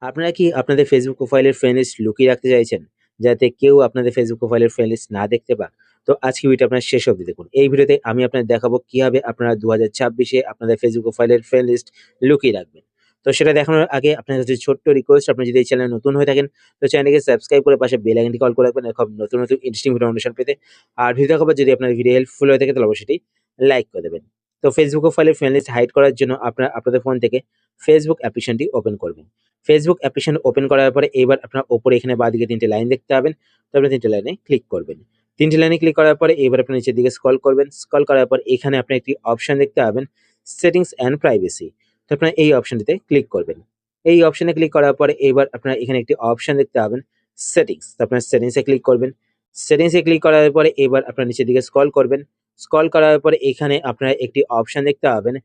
আপনারা কি আপনাদের ফেসবুক প্রোফাইলের ফ্রেন্ড লিস্ট লুকিয়ে রাখতে চাইছেন? যাতে কেউ আপনাদের ফেসবুক প্রোফাইলের ফ্রেন্ড লিস্ট না দেখতে পান? তো আজকে ভিডিওটা আপনারা শেষ অবধি দেখুন। এই ভিডিওতে আমি আপনাদের দেখাবো কিভাবে আপনারা ২০২৬ এ আপনাদের ফেসবুক প্রোফাইলের ফ্রেন্ড লিস্ট লুকিয়ে রাখবেন। তো সেটা দেখানোর আগে আপনার কাছে ছোট্ট রিকোয়েস্ট, আপনি যদি এই চ্যানেলে নতুন হয়ে থাকেন তো চ্যানেলটিকে সাবস্ক্রাইব করে পাশে বেল আইকনটি কল করে রাখবেন এরকম নতুন ইন্টারেস্টিং ভিডিও নোটিফিকেশন পেতে। আর ভিডিও দেখার পর যদি আপনার ভিডিও হেল্পফুল হয়ে থাকে তাহলে অবশ্যই সেটি লাইক করে দেবেন। তো ফেসবুক প্রোফাইলের ফ্রেন্ড লিস্ট হাইড করার জন্য আপনারা আপনাদের ফোন থেকে ফেসবুক অ্যাপ্লিকেশনটি ওপেন করবেন। ফেসবুক অ্যাপ্লিকেশন ওপেন করার পরে এবার আপনার ওপরে এখানে বাঁদিকে ৩ টে লাইন দেখতে পাবেন। তো আপনি ৩ টে লাইনে ক্লিক করবেন। ৩ টে লাইনে ক্লিক করার পরে এবার আপনি নিচের দিকে স্ক্রল করবেন। স্ক্রল করার পর এখানে আপনি একটি অপশন দেখতে পাবেন সেটিংস অ্যান্ড প্রাইভেসি। তো আপনার এই অপশনটিতে ক্লিক করবেন। এই অপশনে ক্লিক করার পরে এবার আপনার এখানে একটি অপশন দেখতে পাবেন সেটিংস। তো আপনার সেটিংসে ক্লিক করবেন। সেটিংসে ক্লিক করার পরে এবার আপনার নিচের দিকে স্ক্রল করবেন। স্ক্রল করার পরে এখানে আপনারা একটি অপশন দেখতে পাবেন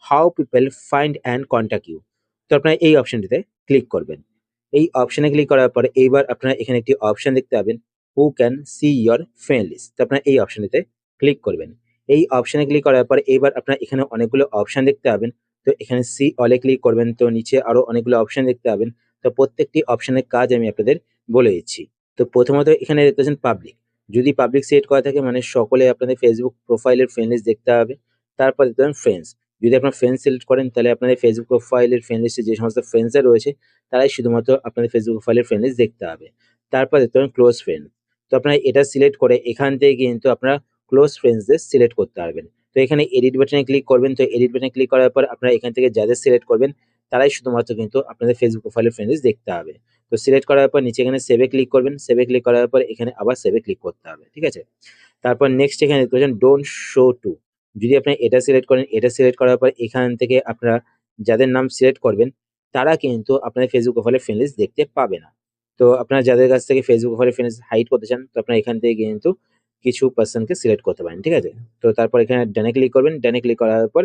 how people find and contact you. তো আপনারা এই অপশনটিতে ক্লিক করবেন। এই অপশনে ক্লিক করার পরে এইবার আপনারা এখানে একটি অপশন দেখতে পাবেন who can see your friend list. তো আপনারা এই অপশনটিতে ক্লিক করবেন। এই অপশনে ক্লিক করার পরে এইবার আপনারা এখানে অনেকগুলো অপশন দেখতে পাবেন। তো এখানে সি অলে ক্লিক করবেন। তো নিচে আরো অনেকগুলো অপশন দেখতে পাবেন। তো প্রত্যেকটি অপশনের কাজ আমি আপনাদের বলে দিচ্ছি। তো প্রথমত এখানে দেখতে পাচ্ছেন পাবলিক। যদি পাবলিক সিলেক্ট করা থাকে মানে সকলে আপনাদের ফেসবুক প্রোফাইলের ফ্রেন্ড লিস্ট দেখতে হবে। তারপর দেখতে পাবেন ফ্রেন্ডস। যদি আপনার ফ্রেন্ডস সিলেক্ট করেন তাহলে আপনাদের ফেসবুক প্রোফাইলের ফ্রেন্ড লিস্টে যে সমস্ত ফ্রেন্ডসরা রয়েছে তারাই শুধুমাত্র আপনাদের ফেসবুক প্রোফাইলের ফ্রেন্ড লিস্ট দেখতে হবে। তারপর দেখতে পাবেন ক্লোজ ফ্রেন্ড। তো আপনারা এটা সিলেক্ট করে এখান থেকে কিন্তু আপনারা ক্লোজ ফ্রেন্ডসদের সিলেক্ট করতে পারবেন। তো এখানে এডিট বাটনে ক্লিক করবেন। তো এডিট বাটনে ক্লিক করার পর আপনারা এখান থেকে যাদের সিলেক্ট করবেন তারাই শুধুমাত্র কিন্তু আপনাদের ফেসবুক প্রোফাইলের ফ্রেন্ড লিস্ট দেখতে হবে। তো সিলেক্ট করার পর নিচে এখানে সেভে ক্লিক করবেন। সেভে ক্লিক করার পর এখানে আবার সেভে ক্লিক করতে হবে। ঠিক আছে? তারপর নেক্সট এখানে দেখতে পাচ্ছেন ডোন্ট শো টু। যদি আপনি এটা সিলেক্ট করেন, এটা সিলেক্ট করার পর এখান থেকে আপনারা যাদের নাম সিলেক্ট করবেন তারা কিন্তু আপনাদের ফেসবুক প্রোফাইলের ফ্রেন্ড লিস্ট দেখতে পাবে না। তো আপনারা যাদের কাছ থেকে ফেসবুক প্রোফাইলের ফ্রেন্ড লিস্ট হাইড করতে চান তো আপনারা এখান থেকে কিন্তু কিছু পারসনকে সিলেক্ট করতে পারেন। ঠিক আছে? তো তারপর এখানে ডানে ক্লিক করবেন। ডানে ক্লিক করার পর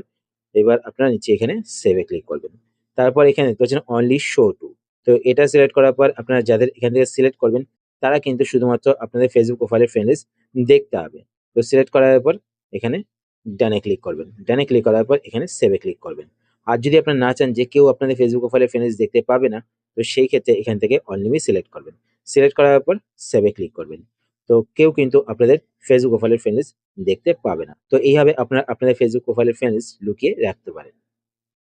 এবার আপনারা নিচে এখানে সেভে ক্লিক করবেন। তারপর এখানে দেখতে পাচ্ছেন অনলি শো টু। তো এটা সিলেক্ট করার পর আপনারা যাদের এখান থেকে সিলেক্ট করবেন তারা কিন্তু শুধুমাত্র আপনাদের ফেসবুক প্রোফাইলের ফ্রেন্ড লিস্ট দেখতে হবে। তো সিলেক্ট করার পর এখানে ডানে ক্লিক করবেন। ডানে ক্লিক করার পর এখানে সেভে ক্লিক করবেন। আর যদি আপনারা না চান যে কেউ আপনাদের ফেসবুক প্রোফাইলের ফ্রেন্ড লিস্ট দেখতে পাবে না তো সেই ক্ষেত্রে এখান থেকে অনলি সিলেক্ট করবেন। সিলেক্ট করার পর সেভে ক্লিক করবেন। তো কেউ কিন্তু আপনাদের ফেসবুক প্রোফাইলের ফ্রেন্ড লিস্ট দেখতে পাবে না। তো এইভাবে আপনারা আপনাদের ফেসবুক প্রোফাইলের ফ্রেন্ড লিস্ট লুকিয়ে রাখতে পারেন।